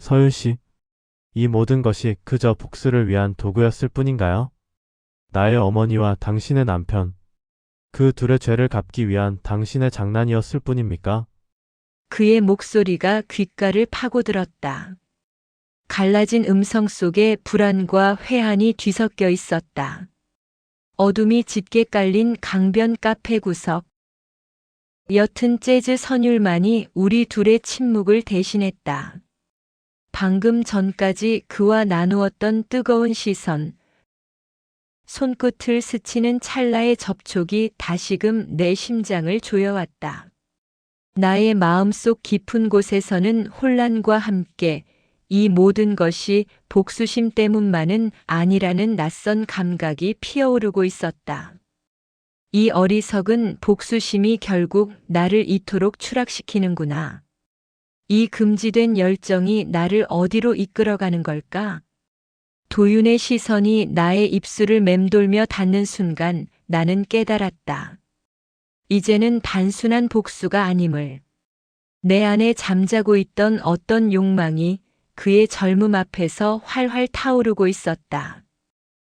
서윤 씨, 이 모든 것이 그저 복수를 위한 도구였을 뿐인가요? 나의 어머니와 당신의 남편, 그 둘의 죄를 갚기 위한 당신의 장난이었을 뿐입니까? 그의 목소리가 귓가를 파고들었다. 갈라진 음성 속에 불안과 회한이 뒤섞여 있었다. 어둠이 짙게 깔린 강변 카페 구석. 옅은 재즈 선율만이 우리 둘의 침묵을 대신했다. 방금 전까지 그와 나누었던 뜨거운 시선, 손끝을 스치는 찰나의 접촉이 다시금 내 심장을 조여왔다. 나의 마음속 깊은 곳에서는 혼란과 함께 이 모든 것이 복수심 때문만은 아니라는 낯선 감각이 피어오르고 있었다. 이 어리석은 복수심이 결국 나를 이토록 추락시키는구나. 이 금지된 열정이 나를 어디로 이끌어가는 걸까? 도윤의 시선이 나의 입술을 맴돌며 닿는 순간 나는 깨달았다. 이제는 단순한 복수가 아님을. 내 안에 잠자고 있던 어떤 욕망이 그의 젊음 앞에서 활활 타오르고 있었다.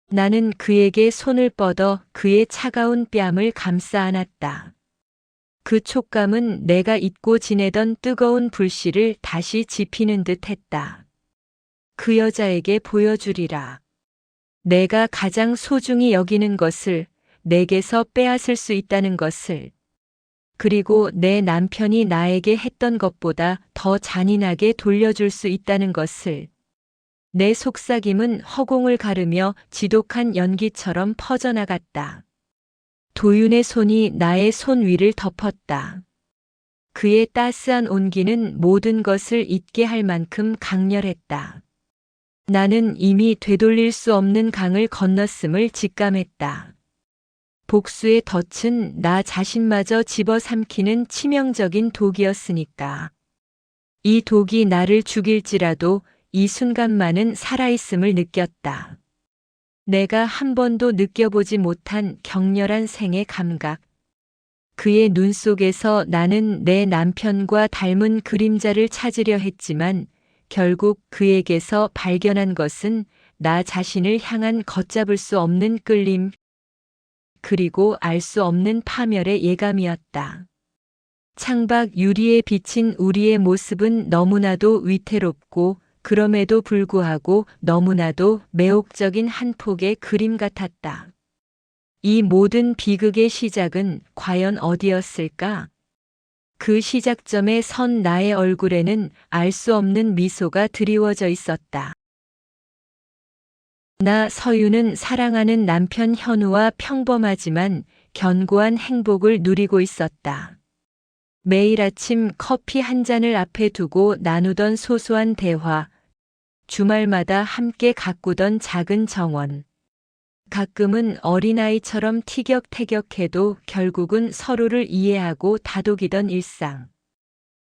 나는 그에게 손을 뻗어 그의 차가운 뺨을 감싸 안았다. 그 촉감은 내가 잊고 지내던 뜨거운 불씨를 다시 지피는 듯 했다. 그 여자에게 보여주리라. 내가 가장 소중히 여기는 것을 내게서 빼앗을 수 있다는 것을. 그리고 내 남편이 나에게 했던 것보다 더 잔인하게 돌려줄 수 있다는 것을. 내 속삭임은 허공을 가르며 지독한 연기처럼 퍼져나갔다. 도윤의 손이 나의 손 위를 덮었다. 그의 따스한 온기는 모든 것을 잊게 할 만큼 강렬했다. 나는 이미 되돌릴 수 없는 강을 건넜음을 직감했다. 복수의 덫은 나 자신마저 집어삼키는 치명적인 독이었으니까. 이 독이 나를 죽일지라도 이 순간만은 살아있음을 느꼈다. 내가 한 번도 느껴보지 못한 격렬한 생의 감각. 그의 눈 속에서 나는 내 남편과 닮은 그림자를 찾으려 했지만 결국 그에게서 발견한 것은 나 자신을 향한 걷잡을 수 없는 끌림, 그리고 알 수 없는 파멸의 예감이었다. 창밖 유리에 비친 우리의 모습은 너무나도 위태롭고 그럼에도 불구하고 너무나도 매혹적인 한 폭의 그림 같았다. 이 모든 비극의 시작은 과연 어디였을까? 그 시작점에 선 나의 얼굴에는 알 수 없는 미소가 드리워져 있었다. 나 서유는 사랑하는 남편 현우와 평범하지만 견고한 행복을 누리고 있었다. 매일 아침 커피 한 잔을 앞에 두고 나누던 소소한 대화, 주말마다 함께 가꾸던 작은 정원. 가끔은 어린아이처럼 티격태격해도 결국은 서로를 이해하고 다독이던 일상.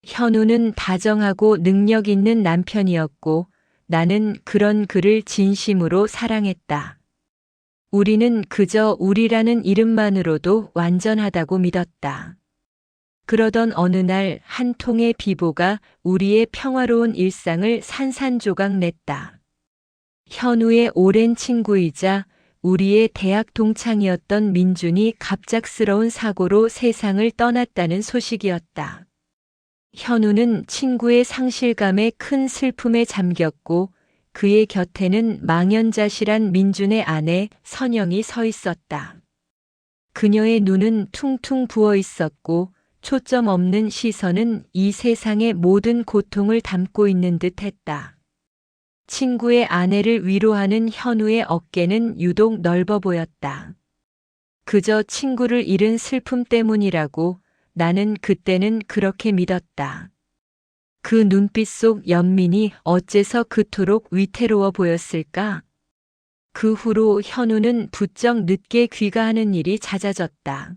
현우는 다정하고 능력 있는 남편이었고 나는 그런 그를 진심으로 사랑했다. 우리는 그저 우리라는 이름만으로도 완전하다고 믿었다. 그러던 어느 날 한 통의 비보가 우리의 평화로운 일상을 산산조각 냈다. 현우의 오랜 친구이자 우리의 대학 동창이었던 민준이 갑작스러운 사고로 세상을 떠났다는 소식이었다. 현우는 친구의 상실감에 큰 슬픔에 잠겼고 그의 곁에는 망연자실한 민준의 아내 선영이 서 있었다. 그녀의 눈은 퉁퉁 부어 있었고 초점 없는 시선은 이 세상의 모든 고통을 담고 있는 듯 했다. 친구의 아내를 위로하는 현우의 어깨는 유독 넓어 보였다. 그저 친구를 잃은 슬픔 때문이라고 나는 그때는 그렇게 믿었다. 그 눈빛 속 연민이 어째서 그토록 위태로워 보였을까? 그 후로 현우는 부쩍 늦게 귀가하는 일이 잦아졌다.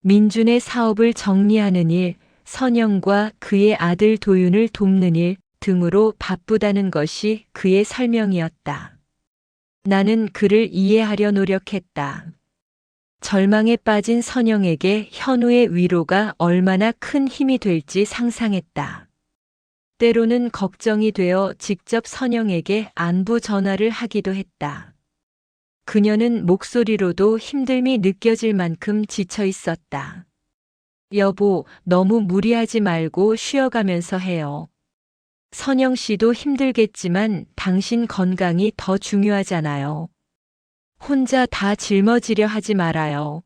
민준의 사업을 정리하는 일, 선영과 그의 아들 도윤을 돕는 일 등으로 바쁘다는 것이 그의 설명이었다. 나는 그를 이해하려 노력했다. 절망에 빠진 선영에게 현우의 위로가 얼마나 큰 힘이 될지 상상했다. 때로는 걱정이 되어 직접 선영에게 안부 전화를 하기도 했다. 그녀는 목소리로도 힘듦이 느껴질 만큼 지쳐 있었다. 여보, 너무 무리하지 말고 쉬어가면서 해요. 선영 씨도 힘들겠지만 당신 건강이 더 중요하잖아요. 혼자 다 짊어지려 하지 말아요.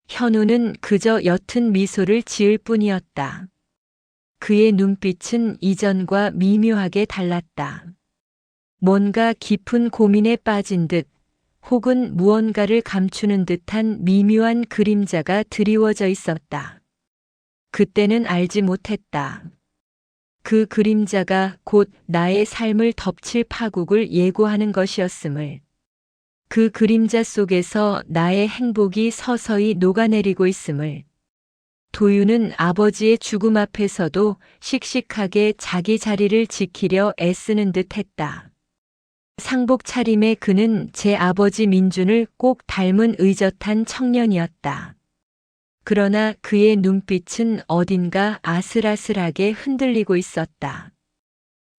현우는 그저 옅은 미소를 지을 뿐이었다. 그의 눈빛은 이전과 미묘하게 달랐다. 뭔가 깊은 고민에 빠진 듯 혹은 무언가를 감추는 듯한 미묘한 그림자가 드리워져 있었다. 그때는 알지 못했다. 그 그림자가 곧 나의 삶을 덮칠 파국을 예고하는 것이었음을. 그 그림자 속에서 나의 행복이 서서히 녹아내리고 있음을. 도유는 아버지의 죽음 앞에서도 씩씩하게 자기 자리를 지키려 애쓰는 듯 했다. 상복 차림의 그는 제 아버지 민준을 꼭 닮은 의젓한 청년이었다. 그러나 그의 눈빛은 어딘가 아슬아슬하게 흔들리고 있었다.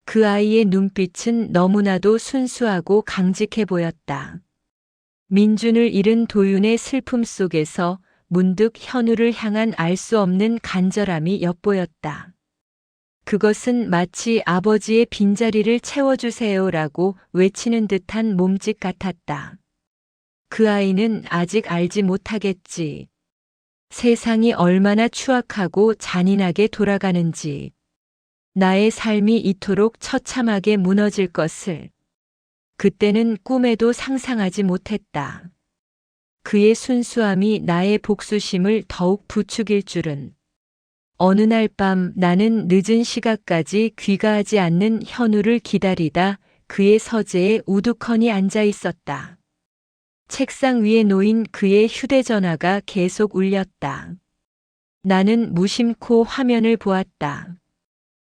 그 아이의 눈빛은 너무나도 순수하고 강직해 보였다. 민준을 잃은 도윤의 슬픔 속에서 문득 현우를 향한 알 수 없는 간절함이 엿보였다. 그것은 마치 아버지의 빈자리를 채워주세요라고 외치는 듯한 몸짓 같았다. 그 아이는 아직 알지 못하겠지. 세상이 얼마나 추악하고 잔인하게 돌아가는지. 나의 삶이 이토록 처참하게 무너질 것을. 그때는 꿈에도 상상하지 못했다. 그의 순수함이 나의 복수심을 더욱 부추길 줄은. 어느 날 밤 나는 늦은 시각까지 귀가하지 않는 현우를 기다리다 그의 서재에 우두커니 앉아 있었다. 책상 위에 놓인 그의 휴대전화가 계속 울렸다. 나는 무심코 화면을 보았다.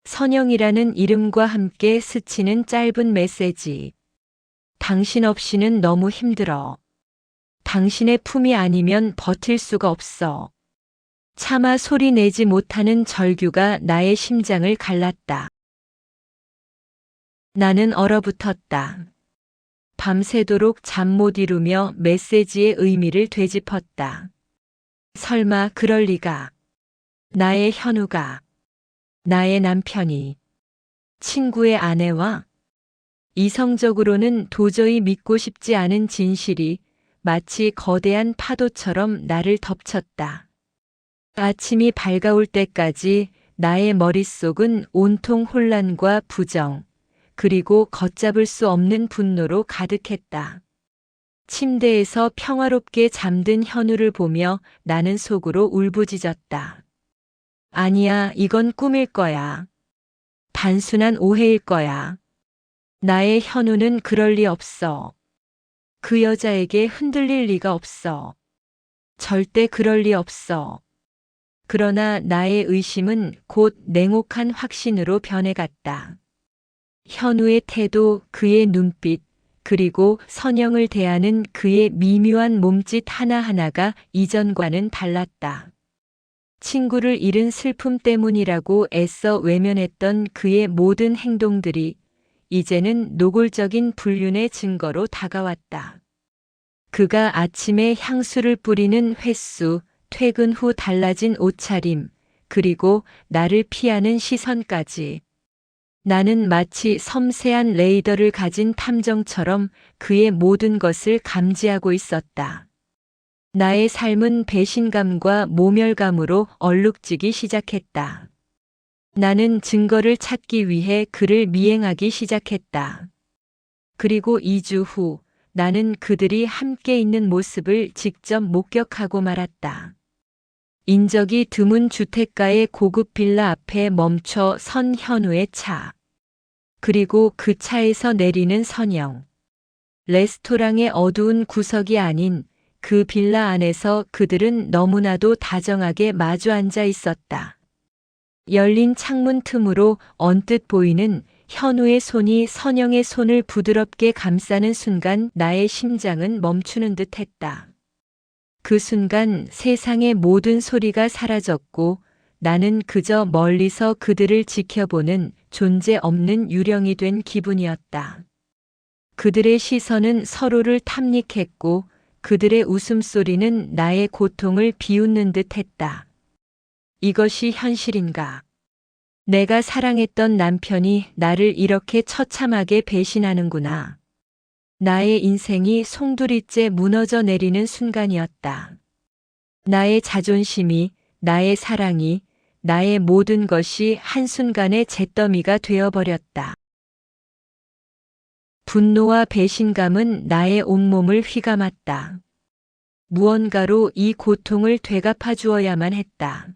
선영이라는 이름과 함께 스치는 짧은 메시지. 당신 없이는 너무 힘들어. 당신의 품이 아니면 버틸 수가 없어. 차마 소리 내지 못하는 절규가 나의 심장을 갈랐다. 나는 얼어붙었다. 밤새도록 잠 못 이루며 메시지의 의미를 되짚었다. 설마 그럴 리가. 나의 현우가, 나의 남편이, 친구의 아내와 이성적으로는 도저히 믿고 싶지 않은 진실이 마치 거대한 파도처럼 나를 덮쳤다. 아침이 밝아올 때까지 나의 머릿속은 온통 혼란과 부정, 그리고 걷잡을 수 없는 분노로 가득했다. 침대에서 평화롭게 잠든 현우를 보며 나는 속으로 울부짖었다. 아니야, 이건 꿈일 거야. 단순한 오해일 거야. 나의 현우는 그럴 리 없어. 그 여자에게 흔들릴 리가 없어. 절대 그럴 리 없어. 그러나 나의 의심은 곧 냉혹한 확신으로 변해갔다. 현우의 태도, 그의 눈빛, 그리고 선영을 대하는 그의 미묘한 몸짓 하나하나가 이전과는 달랐다. 친구를 잃은 슬픔 때문이라고 애써 외면했던 그의 모든 행동들이 이제는 노골적인 불륜의 증거로 다가왔다. 그가 아침에 향수를 뿌리는 횟수, 퇴근 후 달라진 옷차림, 그리고 나를 피하는 시선까지. 나는 마치 섬세한 레이더를 가진 탐정처럼 그의 모든 것을 감지하고 있었다. 나의 삶은 배신감과 모멸감으로 얼룩지기 시작했다. 나는 증거를 찾기 위해 그를 미행하기 시작했다. 그리고 2주 후 나는 그들이 함께 있는 모습을 직접 목격하고 말았다. 인적이 드문 주택가의 고급 빌라 앞에 멈춰 선 현우의 차. 그리고 그 차에서 내리는 선영. 레스토랑의 어두운 구석이 아닌 그 빌라 안에서 그들은 너무나도 다정하게 마주 앉아 있었다. 열린 창문 틈으로 언뜻 보이는 현우의 손이 선영의 손을 부드럽게 감싸는 순간 나의 심장은 멈추는 듯 했다. 그 순간 세상의 모든 소리가 사라졌고 나는 그저 멀리서 그들을 지켜보는 존재 없는 유령이 된 기분이었다. 그들의 시선은 서로를 탐닉했고 그들의 웃음소리는 나의 고통을 비웃는 듯 했다. 이것이 현실인가? 내가 사랑했던 남편이 나를 이렇게 처참하게 배신하는구나. 나의 인생이 송두리째 무너져 내리는 순간이었다. 나의 자존심이, 나의 사랑이, 나의 모든 것이 한순간에 잿더미가 되어버렸다. 분노와 배신감은 나의 온몸을 휘감았다. 무언가로 이 고통을 되갚아 주어야만 했다.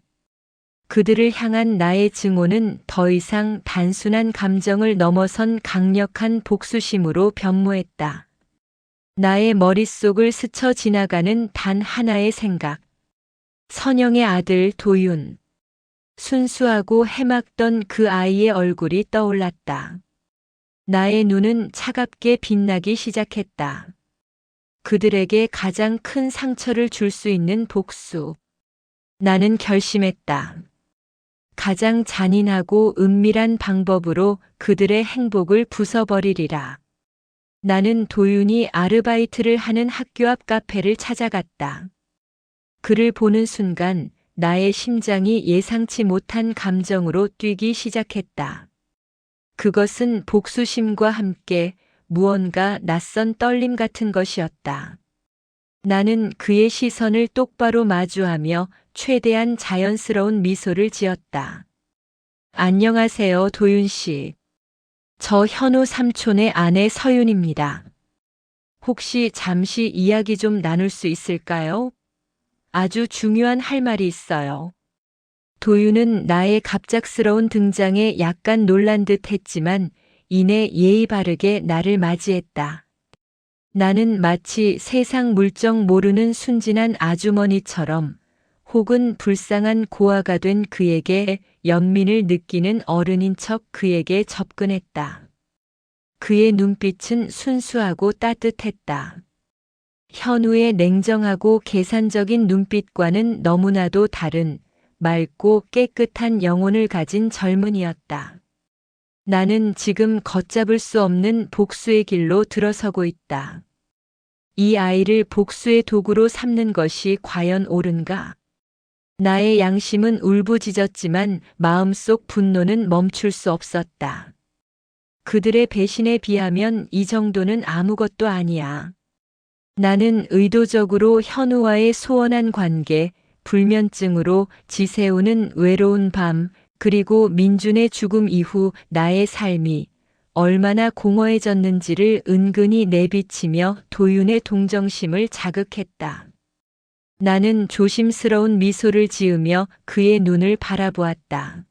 그들을 향한 나의 증오는 더 이상 단순한 감정을 넘어선 강력한 복수심으로 변모했다. 나의 머릿속을 스쳐 지나가는 단 하나의 생각. 선영의 아들 도윤. 순수하고 해맑던 그 아이의 얼굴이 떠올랐다. 나의 눈은 차갑게 빛나기 시작했다. 그들에게 가장 큰 상처를 줄 수 있는 복수. 나는 결심했다. 가장 잔인하고 은밀한 방법으로 그들의 행복을 부숴버리리라. 나는 도윤이 아르바이트를 하는 학교 앞 카페를 찾아갔다. 그를 보는 순간 나의 심장이 예상치 못한 감정으로 뛰기 시작했다. 그것은 복수심과 함께 무언가 낯선 떨림 같은 것이었다. 나는 그의 시선을 똑바로 마주하며 최대한 자연스러운 미소를 지었다. 안녕하세요, 도윤 씨. 저 현우 삼촌의 아내 서윤입니다. 혹시 잠시 이야기 좀 나눌 수 있을까요? 아주 중요한 할 말이 있어요. 도윤은 나의 갑작스러운 등장에 약간 놀란 듯 했지만 이내 예의 바르게 나를 맞이했다. 나는 마치 세상 물정 모르는 순진한 아주머니처럼 혹은 불쌍한 고아가 된 그에게 연민을 느끼는 어른인 척 그에게 접근했다. 그의 눈빛은 순수하고 따뜻했다. 현우의 냉정하고 계산적인 눈빛과는 너무나도 다른 맑고 깨끗한 영혼을 가진 젊은이였다. 나는 지금 걷잡을 수 없는 복수의 길로 들어서고 있다. 이 아이를 복수의 도구로 삼는 것이 과연 옳은가? 나의 양심은 울부짖었지만 마음속 분노는 멈출 수 없었다. 그들의 배신에 비하면 이 정도는 아무것도 아니야. 나는 의도적으로 현우와의 소원한 관계, 불면증으로 지새우는 외로운 밤, 그리고 민준의 죽음 이후 나의 삶이 얼마나 공허해졌는지를 은근히 내비치며 도윤의 동정심을 자극했다. 나는 조심스러운 미소를 지으며 그의 눈을 바라보았다.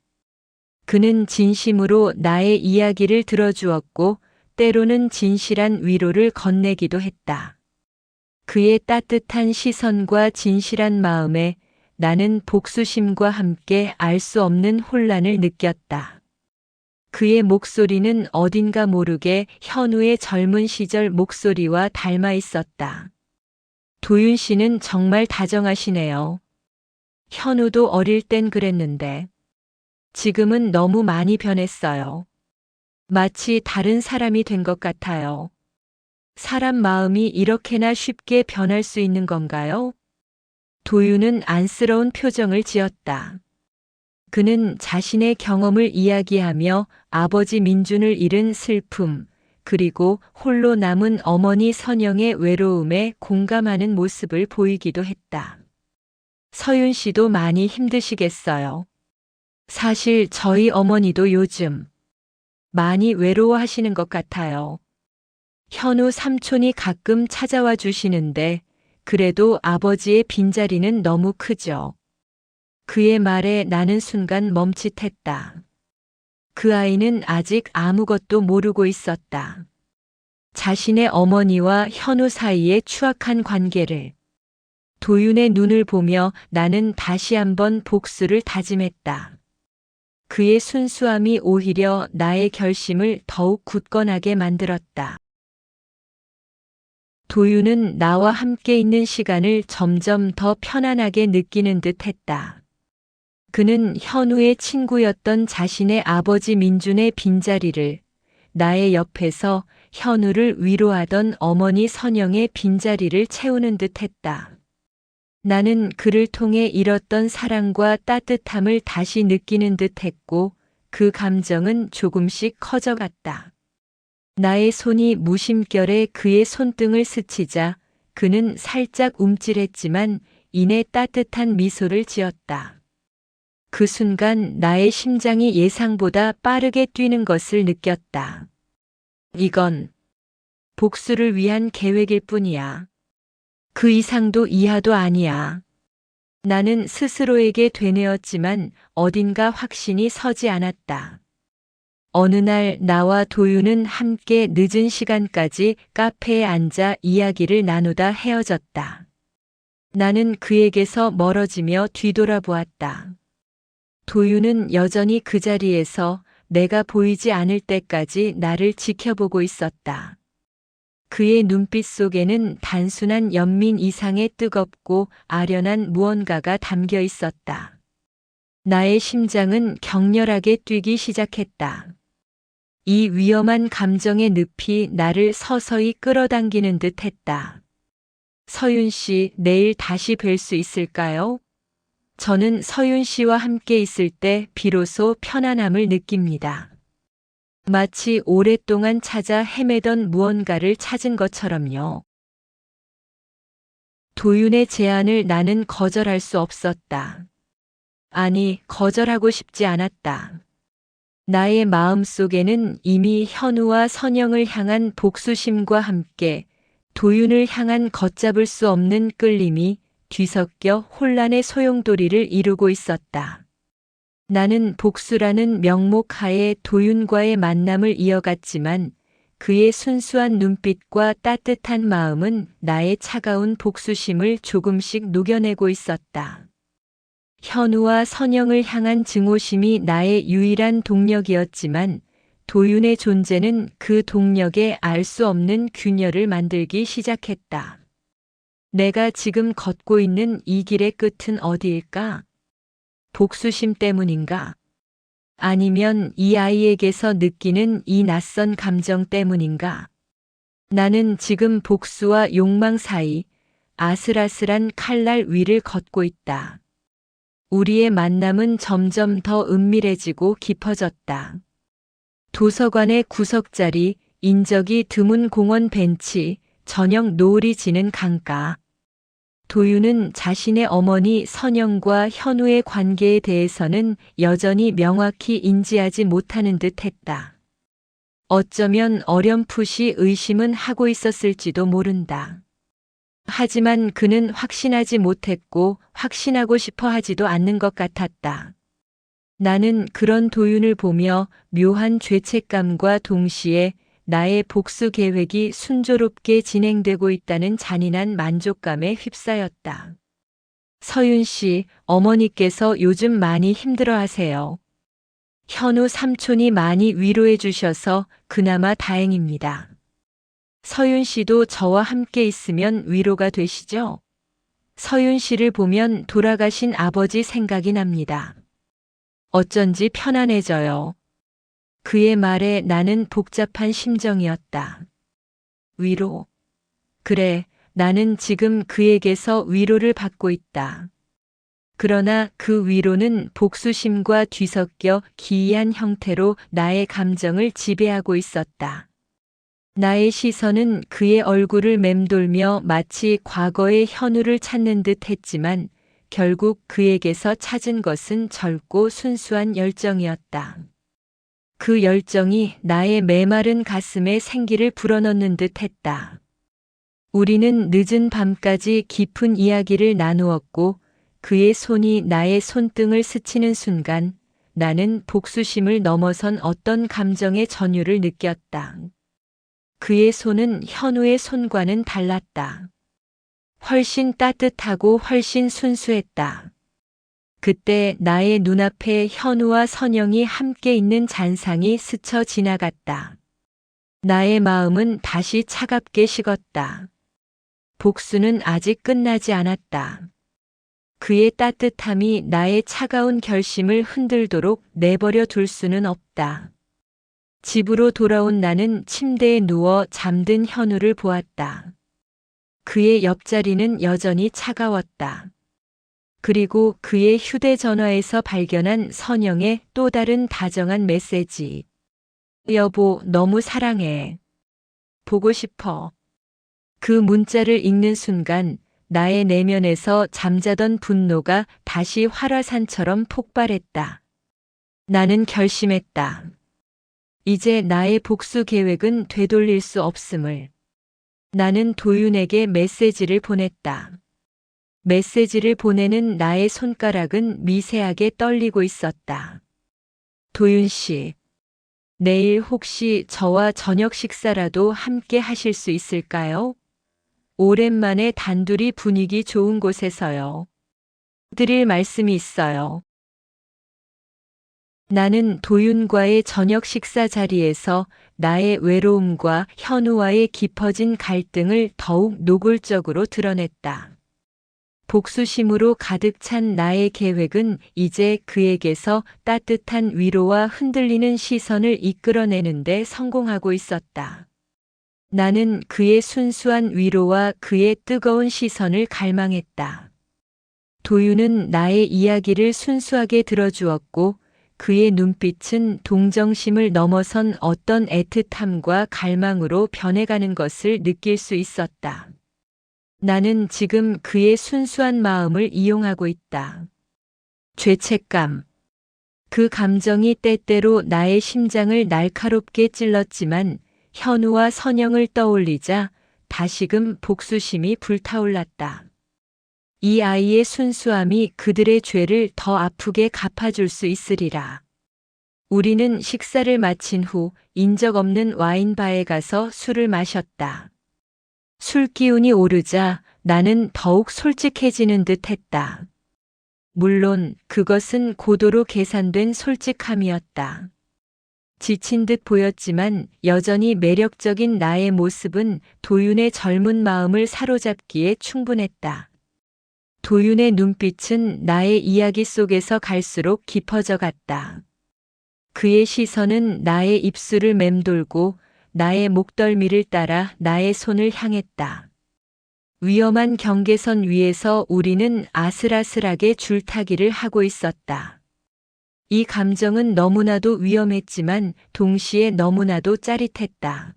그는 진심으로 나의 이야기를 들어주었고 때로는 진실한 위로를 건네기도 했다. 그의 따뜻한 시선과 진실한 마음에 나는 복수심과 함께 알 수 없는 혼란을 느꼈다. 그의 목소리는 어딘가 모르게 현우의 젊은 시절 목소리와 닮아 있었다. 도윤 씨는 정말 다정하시네요. 현우도 어릴 땐 그랬는데 지금은 너무 많이 변했어요. 마치 다른 사람이 된 것 같아요. 사람 마음이 이렇게나 쉽게 변할 수 있는 건가요? 도윤은 안쓰러운 표정을 지었다. 그는 자신의 경험을 이야기하며 아버지 민준을 잃은 슬픔, 그리고 홀로 남은 어머니 선영의 외로움에 공감하는 모습을 보이기도 했다. 서윤 씨도 많이 힘드시겠어요. 사실 저희 어머니도 요즘 많이 외로워하시는 것 같아요. 현우 삼촌이 가끔 찾아와 주시는데 그래도 아버지의 빈자리는 너무 크죠. 그의 말에 나는 순간 멈칫했다. 그 아이는 아직 아무것도 모르고 있었다. 자신의 어머니와 현우 사이의 추악한 관계를. 도윤의 눈을 보며 나는 다시 한번 복수를 다짐했다. 그의 순수함이 오히려 나의 결심을 더욱 굳건하게 만들었다. 도윤은 나와 함께 있는 시간을 점점 더 편안하게 느끼는 듯 했다. 그는 현우의 친구였던 자신의 아버지 민준의 빈자리를, 나의 옆에서 현우를 위로하던 어머니 선영의 빈자리를 채우는 듯 했다. 나는 그를 통해 잃었던 사랑과 따뜻함을 다시 느끼는 듯 했고 그 감정은 조금씩 커져갔다. 나의 손이 무심결에 그의 손등을 스치자 그는 살짝 움찔했지만 이내 따뜻한 미소를 지었다. 그 순간 나의 심장이 예상보다 빠르게 뛰는 것을 느꼈다. 이건 복수를 위한 계획일 뿐이야. 그 이상도 이하도 아니야. 나는 스스로에게 되뇌었지만 어딘가 확신이 서지 않았다. 어느 날 나와 도윤은 함께 늦은 시간까지 카페에 앉아 이야기를 나누다 헤어졌다. 나는 그에게서 멀어지며 뒤돌아보았다. 도윤은 여전히 그 자리에서 내가 보이지 않을 때까지 나를 지켜보고 있었다. 그의 눈빛 속에는 단순한 연민 이상의 뜨겁고 아련한 무언가가 담겨 있었다. 나의 심장은 격렬하게 뛰기 시작했다. 이 위험한 감정의 늪이 나를 서서히 끌어당기는 듯 했다. 서윤 씨, 내일 다시 뵐 수 있을까요? 저는 서윤 씨와 함께 있을 때 비로소 편안함을 느낍니다. 마치 오랫동안 찾아 헤매던 무언가를 찾은 것처럼요. 도윤의 제안을 나는 거절할 수 없었다. 아니, 거절하고 싶지 않았다. 나의 마음 속에는 이미 현우와 선영을 향한 복수심과 함께 도윤을 향한 걷잡을 수 없는 끌림이 뒤섞여 혼란의 소용돌이를 이루고 있었다. 나는 복수라는 명목 하에 도윤과의 만남을 이어갔지만 그의 순수한 눈빛과 따뜻한 마음은 나의 차가운 복수심을 조금씩 녹여내고 있었다. 현우와 선영을 향한 증오심이 나의 유일한 동력이었지만 도윤의 존재는 그 동력에 알 수 없는 균열을 만들기 시작했다. 내가 지금 걷고 있는 이 길의 끝은 어디일까? 복수심 때문인가? 아니면 이 아이에게서 느끼는 이 낯선 감정 때문인가? 나는 지금 복수와 욕망 사이 아슬아슬한 칼날 위를 걷고 있다. 우리의 만남은 점점 더 은밀해지고 깊어졌다. 도서관의 구석자리, 인적이 드문 공원 벤치, 저녁 노을이 지는 강가. 도윤은 자신의 어머니 선영과 현우의 관계에 대해서는 여전히 명확히 인지하지 못하는 듯 했다. 어쩌면 어렴풋이 의심은 하고 있었을지도 모른다. 하지만 그는 확신하지 못했고 확신하고 싶어 하지도 않는 것 같았다. 나는 그런 도윤을 보며 묘한 죄책감과 동시에 나의 복수 계획이 순조롭게 진행되고 있다는 잔인한 만족감에 휩싸였다. 서윤 씨, 어머니께서 요즘 많이 힘들어 하세요. 현우 삼촌이 많이 위로해 주셔서 그나마 다행입니다. 서윤 씨도 저와 함께 있으면 위로가 되시죠? 서윤 씨를 보면 돌아가신 아버지 생각이 납니다. 어쩐지 편안해져요. 그의 말에 나는 복잡한 심정이었다. 위로. 그래, 나는 지금 그에게서 위로를 받고 있다. 그러나 그 위로는 복수심과 뒤섞여 기이한 형태로 나의 감정을 지배하고 있었다. 나의 시선은 그의 얼굴을 맴돌며 마치 과거의 현우를 찾는 듯 했지만 결국 그에게서 찾은 것은 젊고 순수한 열정이었다. 그 열정이 나의 메마른 가슴에 생기를 불어넣는 듯 했다. 우리는 늦은 밤까지 깊은 이야기를 나누었고 그의 손이 나의 손등을 스치는 순간 나는 복수심을 넘어선 어떤 감정의 전율을 느꼈다. 그의 손은 현우의 손과는 달랐다. 훨씬 따뜻하고 훨씬 순수했다. 그때 나의 눈앞에 현우와 선영이 함께 있는 잔상이 스쳐 지나갔다. 나의 마음은 다시 차갑게 식었다. 복수는 아직 끝나지 않았다. 그의 따뜻함이 나의 차가운 결심을 흔들도록 내버려 둘 수는 없다. 집으로 돌아온 나는 침대에 누워 잠든 현우를 보았다. 그의 옆자리는 여전히 차가웠다. 그리고 그의 휴대전화에서 발견한 선영의 또 다른 다정한 메시지. 여보, 너무 사랑해. 보고 싶어. 그 문자를 읽는 순간 나의 내면에서 잠자던 분노가 다시 활화산처럼 폭발했다. 나는 결심했다. 이제 나의 복수 계획은 되돌릴 수 없음을. 나는 도윤에게 메시지를 보냈다. 메시지를 보내는 나의 손가락은 미세하게 떨리고 있었다. 도윤 씨, 내일 혹시 저와 저녁 식사라도 함께 하실 수 있을까요? 오랜만에 단둘이 분위기 좋은 곳에서요. 드릴 말씀이 있어요. 나는 도윤과의 저녁 식사 자리에서 나의 외로움과 현우와의 깊어진 갈등을 더욱 노골적으로 드러냈다. 복수심으로 가득 찬 나의 계획은 이제 그에게서 따뜻한 위로와 흔들리는 시선을 이끌어내는데 성공하고 있었다. 나는 그의 순수한 위로와 그의 뜨거운 시선을 갈망했다. 도윤은 나의 이야기를 순수하게 들어주었고 그의 눈빛은 동정심을 넘어선 어떤 애틋함과 갈망으로 변해가는 것을 느낄 수 있었다. 나는 지금 그의 순수한 마음을 이용하고 있다. 죄책감. 그 감정이 때때로 나의 심장을 날카롭게 찔렀지만 현우와 선영을 떠올리자 다시금 복수심이 불타올랐다. 이 아이의 순수함이 그들의 죄를 더 아프게 갚아줄 수 있으리라. 우리는 식사를 마친 후 인적 없는 와인바에 가서 술을 마셨다. 술 기운이 오르자 나는 더욱 솔직해지는 듯 했다. 물론 그것은 고도로 계산된 솔직함이었다. 지친 듯 보였지만 여전히 매력적인 나의 모습은 도윤의 젊은 마음을 사로잡기에 충분했다. 도윤의 눈빛은 나의 이야기 속에서 갈수록 깊어져 갔다. 그의 시선은 나의 입술을 맴돌고 나의 목덜미를 따라 나의 손을 향했다. 위험한 경계선 위에서 우리는 아슬아슬하게 줄타기를 하고 있었다. 이 감정은 너무나도 위험했지만 동시에 너무나도 짜릿했다.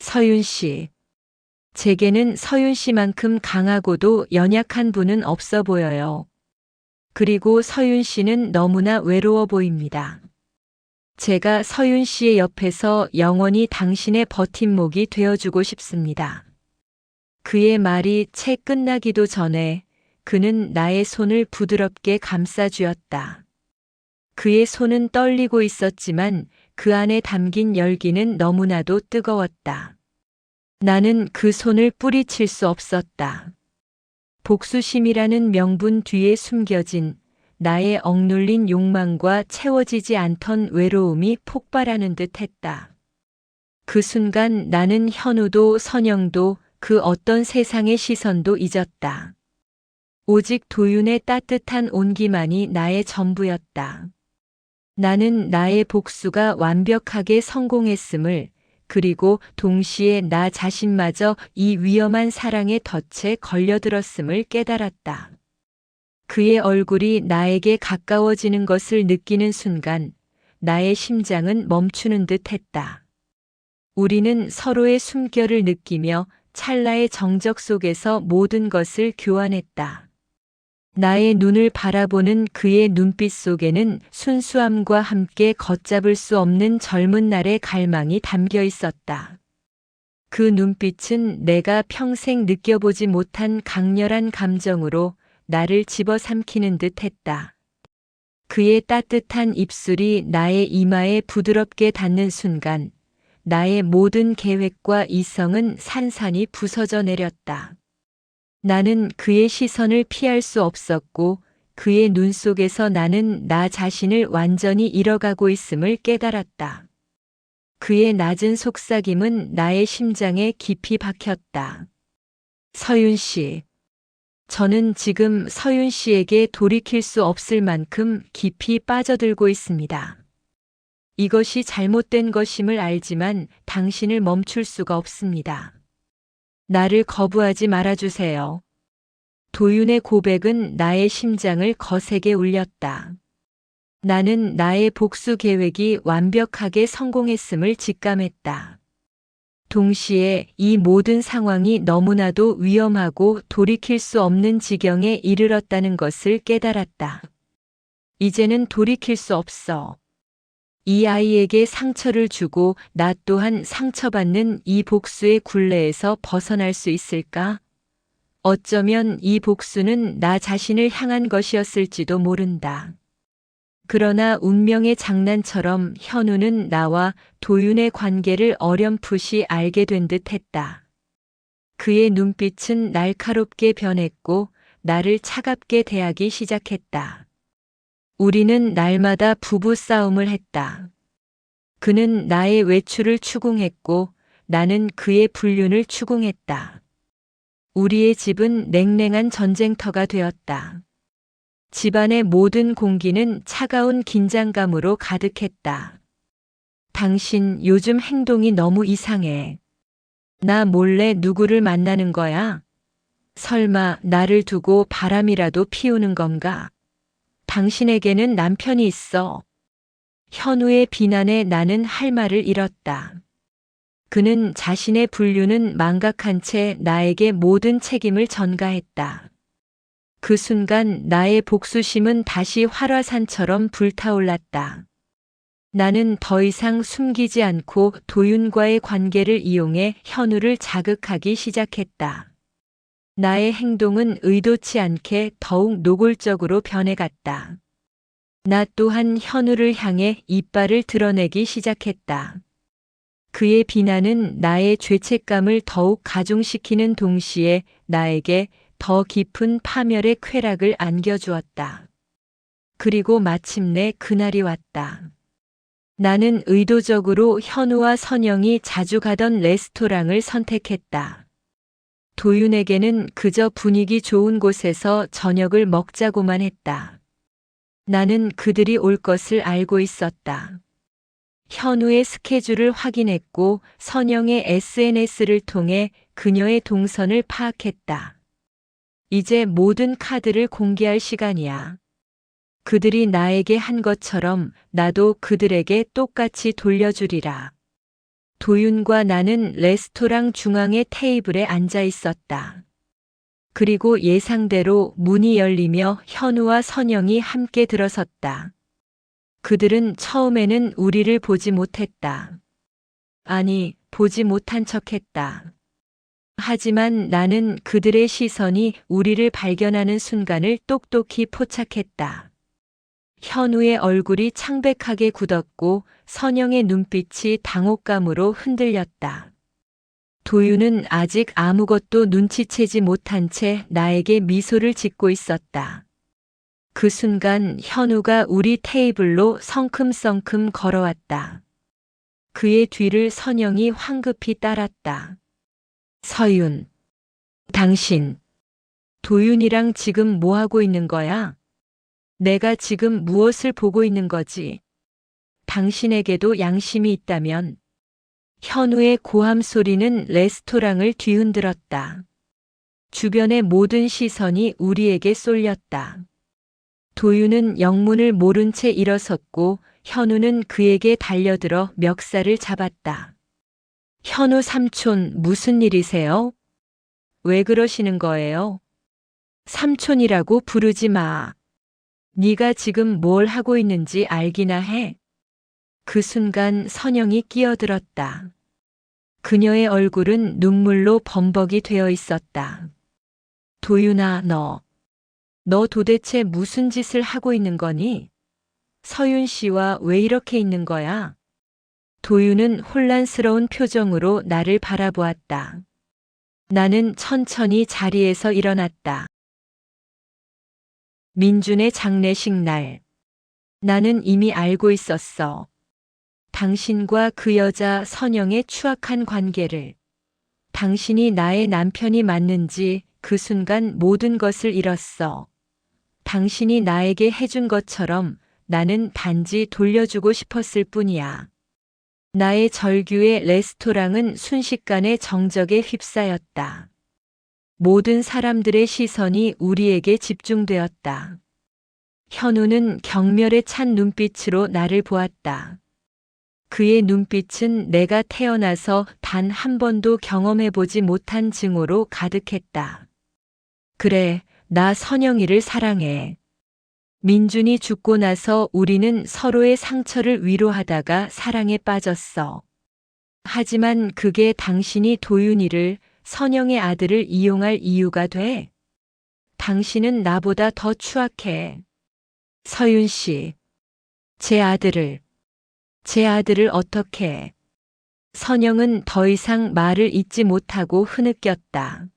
서윤 씨. 제게는 서윤 씨만큼 강하고도 연약한 분은 없어 보여요. 그리고 서윤 씨는 너무나 외로워 보입니다. 제가 서윤 씨의 옆에서 영원히 당신의 버팀목이 되어주고 싶습니다. 그의 말이 채 끝나기도 전에 그는 나의 손을 부드럽게 감싸주었다. 그의 손은 떨리고 있었지만 그 안에 담긴 열기는 너무나도 뜨거웠다. 나는 그 손을 뿌리칠 수 없었다. 복수심이라는 명분 뒤에 숨겨진 나의 억눌린 욕망과 채워지지 않던 외로움이 폭발하는 듯 했다. 그 순간 나는 현우도 선영도 그 어떤 세상의 시선도 잊었다. 오직 도윤의 따뜻한 온기만이 나의 전부였다. 나는 나의 복수가 완벽하게 성공했음을, 그리고 동시에 나 자신마저 이 위험한 사랑의 덫에 걸려들었음을 깨달았다. 그의 얼굴이 나에게 가까워지는 것을 느끼는 순간 나의 심장은 멈추는 듯 했다. 우리는 서로의 숨결을 느끼며 찰나의 정적 속에서 모든 것을 교환했다. 나의 눈을 바라보는 그의 눈빛 속에는 순수함과 함께 걷잡을 수 없는 젊은 날의 갈망이 담겨 있었다. 그 눈빛은 내가 평생 느껴보지 못한 강렬한 감정으로 나를 집어삼키는 듯 했다. 그의 따뜻한 입술이 나의 이마에 부드럽게 닿는 순간 나의 모든 계획과 이성은 산산이 부서져 내렸다. 나는 그의 시선을 피할 수 없었고 그의 눈 속에서 나는 나 자신을 완전히 잃어가고 있음을 깨달았다. 그의 낮은 속삭임은 나의 심장에 깊이 박혔다. 서윤 씨. 저는 지금 서윤 씨에게 돌이킬 수 없을 만큼 깊이 빠져들고 있습니다. 이것이 잘못된 것임을 알지만 당신을 멈출 수가 없습니다. 나를 거부하지 말아주세요. 도윤의 고백은 나의 심장을 거세게 울렸다. 나는 나의 복수 계획이 완벽하게 성공했음을 직감했다. 동시에 이 모든 상황이 너무나도 위험하고 돌이킬 수 없는 지경에 이르렀다는 것을 깨달았다. 이제는 돌이킬 수 없어. 이 아이에게 상처를 주고 나 또한 상처받는 이 복수의 굴레에서 벗어날 수 있을까? 어쩌면 이 복수는 나 자신을 향한 것이었을지도 모른다. 그러나 운명의 장난처럼 현우는 나와 도윤의 관계를 어렴풋이 알게 된 듯 했다. 그의 눈빛은 날카롭게 변했고 나를 차갑게 대하기 시작했다. 우리는 날마다 부부 싸움을 했다. 그는 나의 외출을 추궁했고 나는 그의 불륜을 추궁했다. 우리의 집은 냉랭한 전쟁터가 되었다. 집안의 모든 공기는 차가운 긴장감으로 가득했다. 당신 요즘 행동이 너무 이상해. 나 몰래 누구를 만나는 거야? 설마 나를 두고 바람이라도 피우는 건가? 당신에게는 남편이 있어. 현우의 비난에 나는 할 말을 잃었다. 그는 자신의 불륜은 망각한 채 나에게 모든 책임을 전가했다. 그 순간 나의 복수심은 다시 활화산처럼 불타올랐다. 나는 더 이상 숨기지 않고 도윤과의 관계를 이용해 현우를 자극하기 시작했다. 나의 행동은 의도치 않게 더욱 노골적으로 변해갔다. 나 또한 현우를 향해 이빨을 드러내기 시작했다. 그의 비난은 나의 죄책감을 더욱 가중시키는 동시에 나에게 더 깊은 파멸의 쾌락을 안겨주었다. 그리고 마침내 그날이 왔다. 나는 의도적으로 현우와 선영이 자주 가던 레스토랑을 선택했다. 도윤에게는 그저 분위기 좋은 곳에서 저녁을 먹자고만 했다. 나는 그들이 올 것을 알고 있었다. 현우의 스케줄을 확인했고 선영의 SNS를 통해 그녀의 동선을 파악했다. 이제 모든 카드를 공개할 시간이야. 그들이 나에게 한 것처럼 나도 그들에게 똑같이 돌려주리라. 도윤과 나는 레스토랑 중앙의 테이블에 앉아 있었다. 그리고 예상대로 문이 열리며 현우와 선영이 함께 들어섰다. 그들은 처음에는 우리를 보지 못했다. 아니, 보지 못한 척했다. 하지만 나는 그들의 시선이 우리를 발견하는 순간을 똑똑히 포착했다. 현우의 얼굴이 창백하게 굳었고 선영의 눈빛이 당혹감으로 흔들렸다. 도윤은 아직 아무것도 눈치채지 못한 채 나에게 미소를 짓고 있었다. 그 순간 현우가 우리 테이블로 성큼성큼 걸어왔다. 그의 뒤를 선영이 황급히 따랐다. 서윤, 당신, 도윤이랑 지금 뭐 하고 있는 거야? 내가 지금 무엇을 보고 있는 거지? 당신에게도 양심이 있다면. 현우의 고함 소리는 레스토랑을 뒤흔들었다. 주변의 모든 시선이 우리에게 쏠렸다. 도윤은 영문을 모른 채 일어섰고 현우는 그에게 달려들어 멱살을 잡았다. 현우 삼촌, 무슨 일이세요? 왜 그러시는 거예요? 삼촌이라고 부르지 마. 네가 지금 뭘 하고 있는지 알기나 해. 그 순간 선영이 끼어들었다. 그녀의 얼굴은 눈물로 범벅이 되어 있었다. 도윤아, 너 도대체 무슨 짓을 하고 있는 거니? 서윤 씨와 왜 이렇게 있는 거야? 도윤은 혼란스러운 표정으로 나를 바라보았다. 나는 천천히 자리에서 일어났다. 민준의 장례식 날. 나는 이미 알고 있었어. 당신과 그 여자 선영의 추악한 관계를. 당신이 나의 남편이 맞는지 그 순간 모든 것을 잃었어. 당신이 나에게 해준 것처럼 나는 단지 돌려주고 싶었을 뿐이야. 나의 절규의 레스토랑은 순식간에 정적에 휩싸였다. 모든 사람들의 시선이 우리에게 집중되었다. 현우는 경멸에 찬 눈빛으로 나를 보았다. 그의 눈빛은 내가 태어나서 단 한 번도 경험해보지 못한 증오로 가득했다. 그래, 나 선영이를 사랑해. 민준이 죽고 나서 우리는 서로의 상처를 위로하다가 사랑에 빠졌어. 하지만 그게 당신이 도윤이를, 선영의 아들을 이용할 이유가 돼? 당신은 나보다 더 추악해. 서윤 씨, 제 아들을 어떻게? 선영은 더 이상 말을 잇지 못하고 흐느꼈다.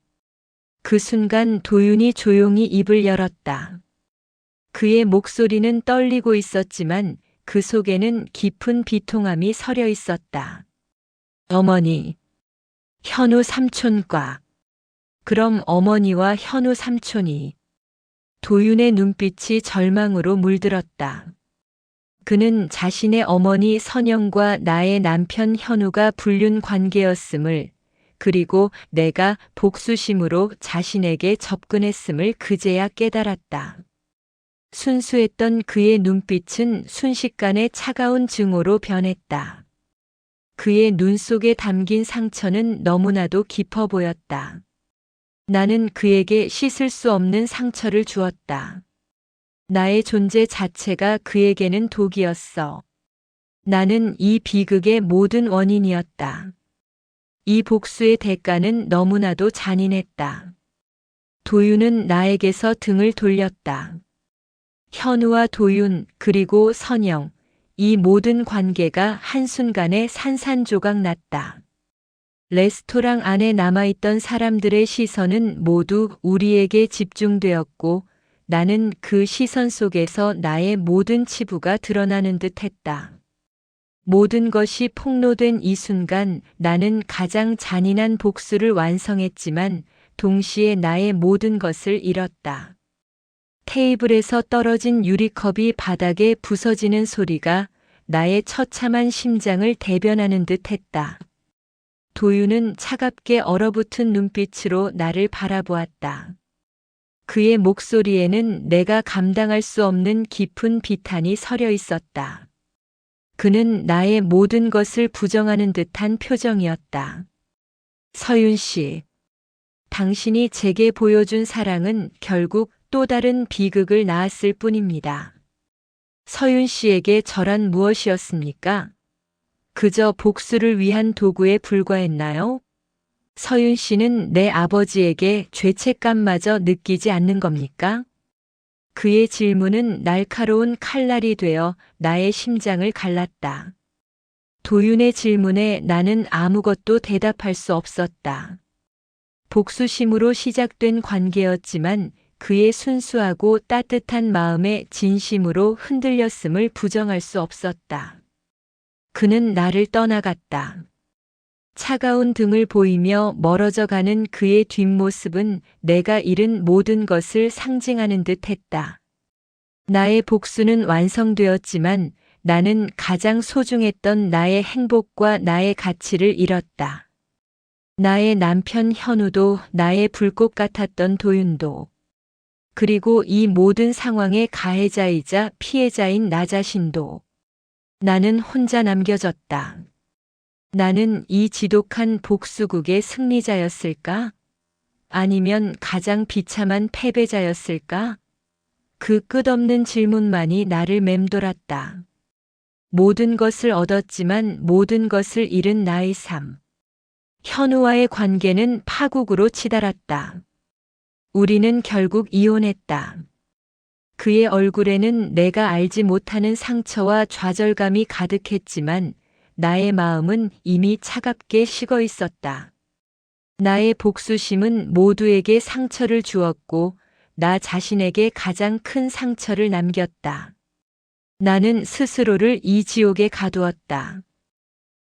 그 순간 도윤이 조용히 입을 열었다. 그의 목소리는 떨리고 있었지만 그 속에는 깊은 비통함이 서려 있었다. 어머니, 현우 삼촌과. 그럼 어머니와 현우 삼촌이. 도윤의 눈빛이 절망으로 물들었다. 그는 자신의 어머니 선영과 나의 남편 현우가 불륜 관계였음을, 그리고 내가 복수심으로 자신에게 접근했음을 그제야 깨달았다. 순수했던 그의 눈빛은 순식간에 차가운 증오로 변했다. 그의 눈 속에 담긴 상처는 너무나도 깊어 보였다. 나는 그에게 씻을 수 없는 상처를 주었다. 나의 존재 자체가 그에게는 독이었어. 나는 이 비극의 모든 원인이었다. 이 복수의 대가는 너무나도 잔인했다. 도윤은 나에게서 등을 돌렸다. 현우와 도윤, 그리고 선영, 이 모든 관계가 한순간에 산산조각 났다. 레스토랑 안에 남아있던 사람들의 시선은 모두 우리에게 집중되었고, 나는 그 시선 속에서 나의 모든 치부가 드러나는 듯 했다. 모든 것이 폭로된 이 순간 나는 가장 잔인한 복수를 완성했지만 동시에 나의 모든 것을 잃었다. 테이블에서 떨어진 유리컵이 바닥에 부서지는 소리가 나의 처참한 심장을 대변하는 듯 했다. 도윤은 차갑게 얼어붙은 눈빛으로 나를 바라보았다. 그의 목소리에는 내가 감당할 수 없는 깊은 비탄이 서려 있었다. 그는 나의 모든 것을 부정하는 듯한 표정이었다. 서윤 씨, 당신이 제게 보여준 사랑은 결국 또 다른 비극을 낳았을 뿐입니다. 서윤 씨에게 저란 무엇이었습니까? 그저 복수를 위한 도구에 불과했나요? 서윤 씨는 내 아버지에게 죄책감마저 느끼지 않는 겁니까? 그의 질문은 날카로운 칼날이 되어 나의 심장을 갈랐다. 도윤의 질문에 나는 아무것도 대답할 수 없었다. 복수심으로 시작된 관계였지만 그의 순수하고 따뜻한 마음에 진심으로 흔들렸음을 부정할 수 없었다. 그는 나를 떠나갔다. 차가운 등을 보이며 멀어져 가는 그의 뒷모습은 내가 잃은 모든 것을 상징하는 듯 했다. 나의 복수는 완성되었지만 나는 가장 소중했던 나의 행복과 나의 가치를 잃었다. 나의 남편 현우도, 나의 불꽃 같았던 도윤도, 그리고 이 모든 상황의 가해자이자 피해자인 나 자신도. 나는 혼자 남겨졌다. 나는 이 지독한 복수국의 승리자였을까? 아니면 가장 비참한 패배자였을까? 그 끝없는 질문만이 나를 맴돌았다. 모든 것을 얻었지만 모든 것을 잃은 나의 삶. 현우와의 관계는 파국으로 치달았다. 우리는 결국 이혼했다. 그의 얼굴에는 내가 알지 못하는 상처와 좌절감이 가득했지만 나의 마음은 이미 차갑게 식어 있었다. 나의 복수심은 모두에게 상처를 주었고 나 자신에게 가장 큰 상처를 남겼다. 나는 스스로를 이 지옥에 가두었다.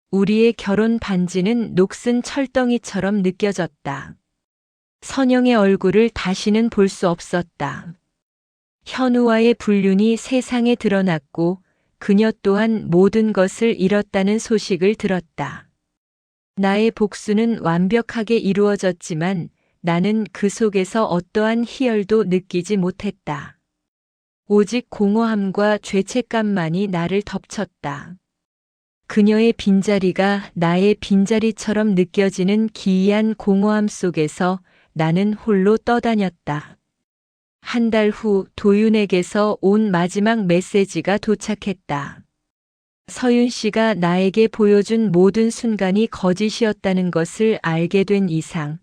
우리의 결혼 반지는 녹슨 철덩이처럼 느껴졌다. 선영의 얼굴을 다시는 볼 수 없었다. 현우와의 불륜이 세상에 드러났고 그녀 또한 모든 것을 잃었다는 소식을 들었다. 나의 복수는 완벽하게 이루어졌지만 나는 그 속에서 어떠한 희열도 느끼지 못했다. 오직 공허함과 죄책감만이 나를 덮쳤다. 그녀의 빈자리가 나의 빈자리처럼 느껴지는 기이한 공허함 속에서 나는 홀로 떠다녔다. 한 달 후 도윤에게서 온 마지막 메시지가 도착했다. 서윤 씨가 나에게 보여준 모든 순간이 거짓이었다는 것을 알게 된 이상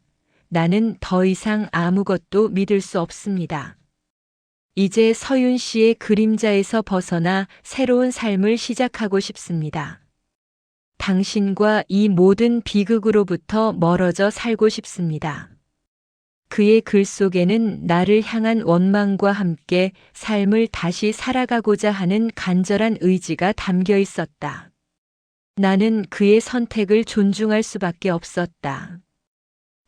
나는 더 이상 아무것도 믿을 수 없습니다. 이제 서윤 씨의 그림자에서 벗어나 새로운 삶을 시작하고 싶습니다. 당신과 이 모든 비극으로부터 멀어져 살고 싶습니다. 그의 글 속에는 나를 향한 원망과 함께 삶을 다시 살아가고자 하는 간절한 의지가 담겨 있었다. 나는 그의 선택을 존중할 수밖에 없었다.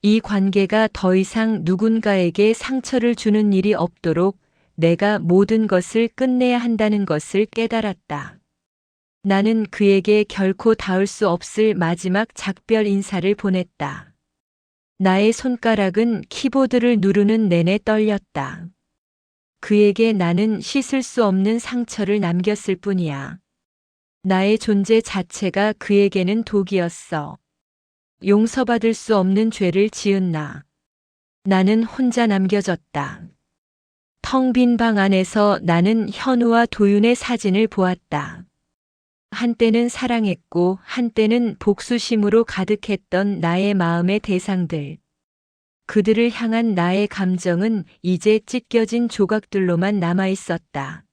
이 관계가 더 이상 누군가에게 상처를 주는 일이 없도록 내가 모든 것을 끝내야 한다는 것을 깨달았다. 나는 그에게 결코 닿을 수 없을 마지막 작별 인사를 보냈다. 나의 손가락은 키보드를 누르는 내내 떨렸다. 그에게 나는 씻을 수 없는 상처를 남겼을 뿐이야. 나의 존재 자체가 그에게는 독이었어. 용서받을 수 없는 죄를 지은 나. 나는 혼자 남겨졌다. 텅 빈 방 안에서 나는 현우와 도윤의 사진을 보았다. 한때는 사랑했고 한때는 복수심으로 가득했던 나의 마음의 대상들. 그들을 향한 나의 감정은 이제 찢겨진 조각들로만 남아 있었다.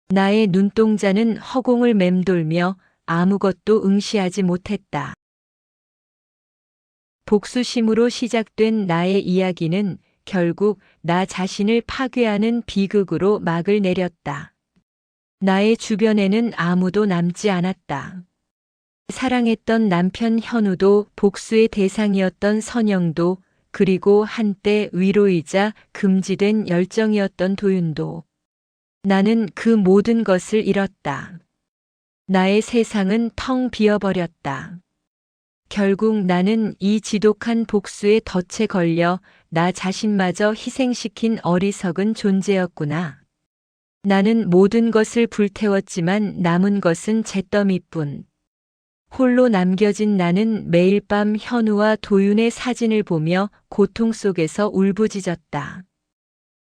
나의 눈동자는 허공을 맴돌며 아무것도 응시하지 못했다. 복수심으로 시작된 나의 이야기는 결국 나 자신을 파괴하는 비극으로 막을 내렸다. 나의 주변에는 아무도 남지 않았다. 사랑했던 남편 현우도 복수의 대상이었던 선영도 그리고 한때 위로이자 금지된 열정이었던 도윤도. 나는 그 모든 것을 잃었다. 나의 세상은 텅 비어버렸다. 결국 나는 이 지독한 복수의 덫에 걸려 나 자신마저 희생시킨 어리석은 존재였구나. 나는 모든 것을 불태웠지만 남은 것은 잿더미뿐. 홀로 남겨진 나는 매일 밤 현우와 도윤의 사진을 보며 고통 속에서 울부짖었다.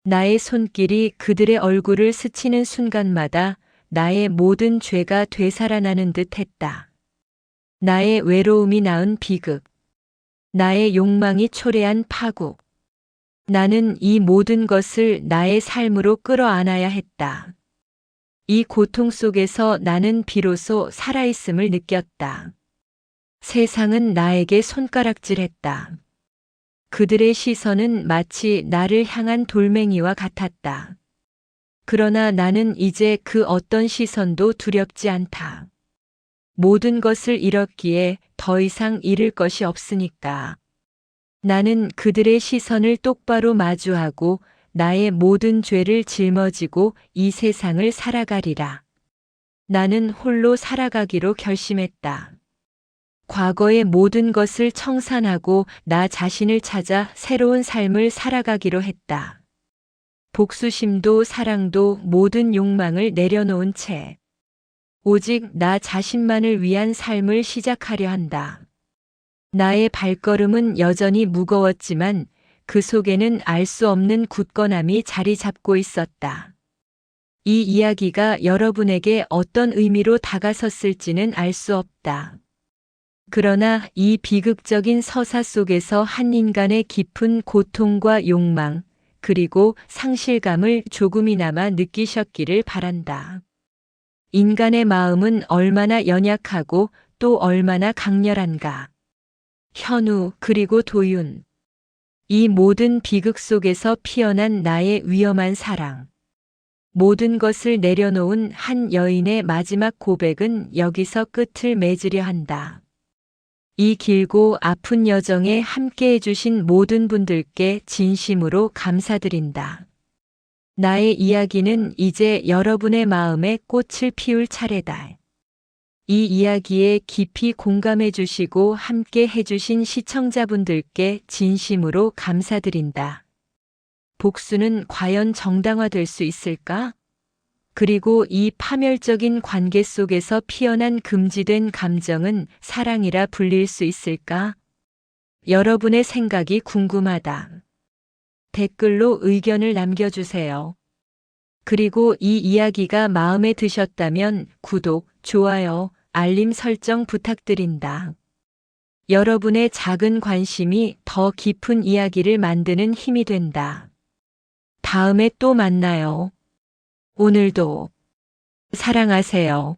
나의 손길이 그들의 얼굴을 스치는 순간마다 나의 모든 죄가 되살아나는 듯 했다. 나의 외로움이 낳은 비극. 나의 욕망이 초래한 파국. 나는 이 모든 것을 나의 삶으로 끌어안아야 했다. 이 고통 속에서 나는 비로소 살아있음을 느꼈다. 세상은 나에게 손가락질했다. 그들의 시선은 마치 나를 향한 돌멩이와 같았다. 그러나 나는 이제 그 어떤 시선도 두렵지 않다. 모든 것을 잃었기에 더 이상 잃을 것이 없으니까. 나는 그들의 시선을 똑바로 마주하고 나의 모든 죄를 짊어지고 이 세상을 살아가리라. 나는 홀로 살아가기로 결심했다. 과거의 모든 것을 청산하고 나 자신을 찾아 새로운 삶을 살아가기로 했다. 복수심도 사랑도 모든 욕망을 내려놓은 채 오직 나 자신만을 위한 삶을 시작하려 한다. 나의 발걸음은 여전히 무거웠지만 그 속에는 알 수 없는 굳건함이 자리 잡고 있었다. 이 이야기가 여러분에게 어떤 의미로 다가섰을지는 알 수 없다. 그러나 이 비극적인 서사 속에서 한 인간의 깊은 고통과 욕망, 그리고 상실감을 조금이나마 느끼셨기를 바란다. 인간의 마음은 얼마나 연약하고 또 얼마나 강렬한가. 현우 그리고 도윤. 이 모든 비극 속에서 피어난 나의 위험한 사랑. 모든 것을 내려놓은 한 여인의 마지막 고백은 여기서 끝을 맺으려 한다. 이 길고 아픈 여정에 함께 해주신 모든 분들께 진심으로 감사드린다. 나의 이야기는 이제 여러분의 마음에 꽃을 피울 차례다. 이 이야기에 깊이 공감해 주시고 함께 해주신 시청자분들께 진심으로 감사드린다. 복수는 과연 정당화될 수 있을까? 그리고 이 파멸적인 관계 속에서 피어난 금지된 감정은 사랑이라 불릴 수 있을까? 여러분의 생각이 궁금하다. 댓글로 의견을 남겨주세요. 그리고 이 이야기가 마음에 드셨다면 구독, 좋아요, 알림 설정 부탁드린다. 여러분의 작은 관심이 더 깊은 이야기를 만드는 힘이 된다. 다음에 또 만나요. 오늘도 사랑하세요.